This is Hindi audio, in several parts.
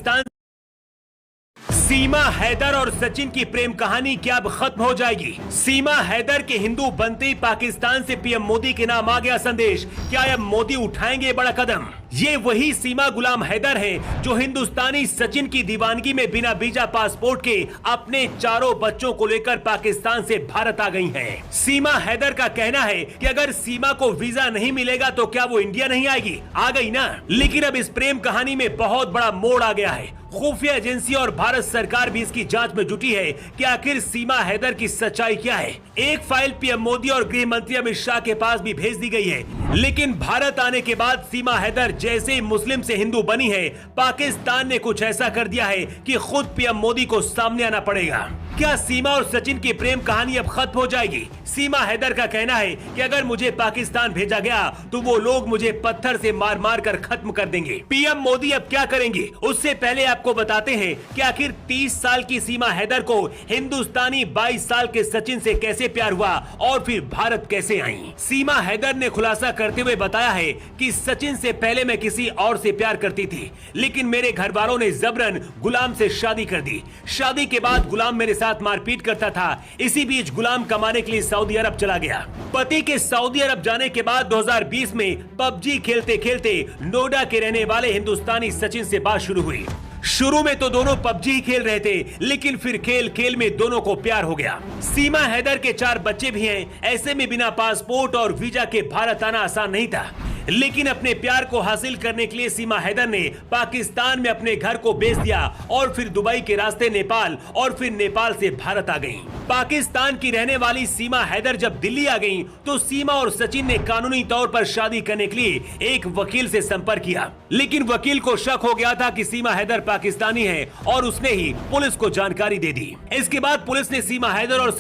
पाकिस्तान। सीमा हैदर और सचिन की प्रेम कहानी क्या अब खत्म हो जाएगी? सीमा हैदर के हिंदू बनते ही पाकिस्तान से पीएम मोदी के नाम आ गया संदेश। क्या अब मोदी उठाएंगे बड़ा कदम? ये वही सीमा गुलाम हैदर है जो हिंदुस्तानी सचिन की दीवानगी में बिना वीजा पासपोर्ट के अपने चारों बच्चों को लेकर पाकिस्तान से भारत आ गई हैं। सीमा हैदर का कहना है कि अगर सीमा को वीजा नहीं मिलेगा तो क्या वो इंडिया नहीं आएगी? आ गई ना। लेकिन अब इस प्रेम कहानी में बहुत बड़ा मोड़ आ गया है। खुफिया एजेंसी और भारत सरकार भी इसकी जांच में जुटी है कि आखिर सीमा हैदर की सच्चाई क्या है। एक फाइल पीएम मोदी और गृह मंत्री अमित शाह के पास भी भेज दी गई है, लेकिन भारत आने के बाद सीमा हैदर जैसे ही मुस्लिम से हिंदू बनी है, पाकिस्तान ने कुछ ऐसा कर दिया है कि खुद पीएम मोदी को सामने आना पड़ेगा। क्या सीमा और सचिन की प्रेम कहानी अब खत्म हो जाएगी? सीमा हैदर का कहना है कि अगर मुझे पाकिस्तान भेजा गया तो वो लोग मुझे पत्थर से मार मार कर खत्म कर देंगे। पीएम मोदी अब क्या करेंगे? उससे पहले आपको बताते हैं कि आखिर 30 साल की सीमा हैदर को हिंदुस्तानी 22 साल के सचिन से कैसे प्यार हुआ और फिर भारत कैसे आई। सीमा हैदर ने खुलासा करते हुए बताया है कि सचिन से पहले मैं किसी और से प्यार करती थी, लेकिन मेरे घर वालों ने जबरन गुलाम से शादी कर दी। शादी के बाद गुलाम मेरे साथ मारपीट करता था। इसी बीच गुलाम कमाने के लिए सऊदी अरब चला गया। पति के सऊदी अरब जाने के बाद 2020 में पबजी खेलते खेलते नोएडा के रहने वाले हिंदुस्तानी सचिन से बात शुरू हुई। शुरू में तो दोनों पबजी ही खेल रहे थे, लेकिन फिर खेल खेल में दोनों को प्यार हो गया। सीमा हैदर के 4 बच्चे भी हैं। ऐसे में बिना पासपोर्ट और वीजा के भारत आना आसान नहीं था, लेकिन अपने प्यार को हासिल करने के लिए सीमा हैदर ने पाकिस्तान में अपने घर को बेच दिया और फिर दुबई के रास्ते नेपाल और फिर नेपाल से भारत आ गईं। पाकिस्तान की रहने वाली सीमा हैदर जब दिल्ली आ गईं, तो सीमा और सचिन ने कानूनी तौर पर शादी करने के लिए एक वकील से संपर्क किया, लेकिन वकील को शक हो गया था कि सीमा हैदर पाकिस्तानी है और उसने ही पुलिस को जानकारी दे दी। इसके बाद पुलिस ने सीमा हैदर और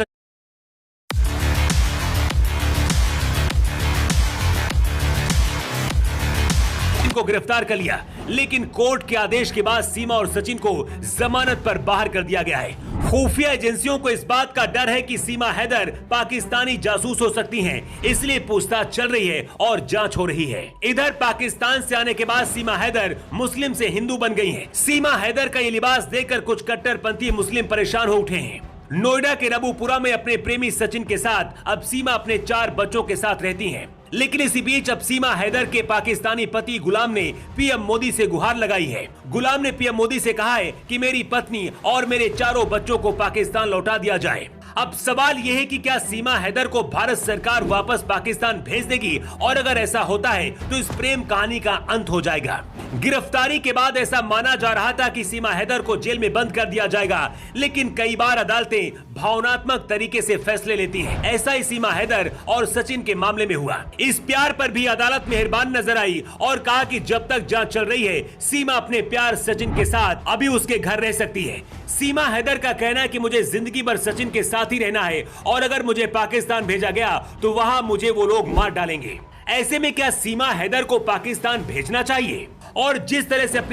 को गिरफ्तार कर लिया, लेकिन कोर्ट के आदेश के बाद सीमा और सचिन को जमानत पर बाहर कर दिया गया है। खुफिया एजेंसियों को इस बात का डर है कि सीमा हैदर पाकिस्तानी जासूस हो सकती हैं, इसलिए पूछताछ चल रही है और जांच हो रही है। इधर पाकिस्तान से आने के बाद सीमा हैदर मुस्लिम से हिंदू बन गई हैं। सीमा हैदर का ये लिबास देखकर कुछ कट्टरपंथी मुस्लिम परेशान हो उठे हैं। नोएडा के रबूपुरा में अपने प्रेमी सचिन के साथ अब सीमा अपने 4 बच्चों के साथ रहती हैं। लेकिन इसी बीच अब सीमा हैदर के पाकिस्तानी पति गुलाम ने पीएम मोदी से गुहार लगाई है। गुलाम ने पीएम मोदी से कहा है कि मेरी पत्नी और मेरे 4 बच्चों को पाकिस्तान लौटा दिया जाए। अब सवाल यह है कि क्या सीमा हैदर को भारत सरकार वापस पाकिस्तान भेज देगी, और अगर ऐसा होता है तो इस प्रेम कहानी का अंत हो जाएगा। गिरफ्तारी के बाद ऐसा माना जा रहा था कि सीमा हैदर को जेल में बंद कर दिया जाएगा, लेकिन कई बार अदालतें भावनात्मक तरीके से फैसले लेती हैं। ऐसा ही सीमा हैदर और सचिन के मामले में हुआ। इस प्यार पर भी अदालत मेहरबान नजर आई और कहा कि जब तक जांच चल रही है, सीमा अपने प्यार सचिन के साथ अभी उसके घर रह सकती है। सीमा हैदर का कहना है कि मुझे जिंदगी भर सचिन के साथ ही रहना है और अगर मुझे पाकिस्तान भेजा गया तो वहां मुझे वो लोग मार डालेंगे। ऐसे में क्या सीमा हैदर को पाकिस्तान भेजना चाहिए? और जिस तरह से अपने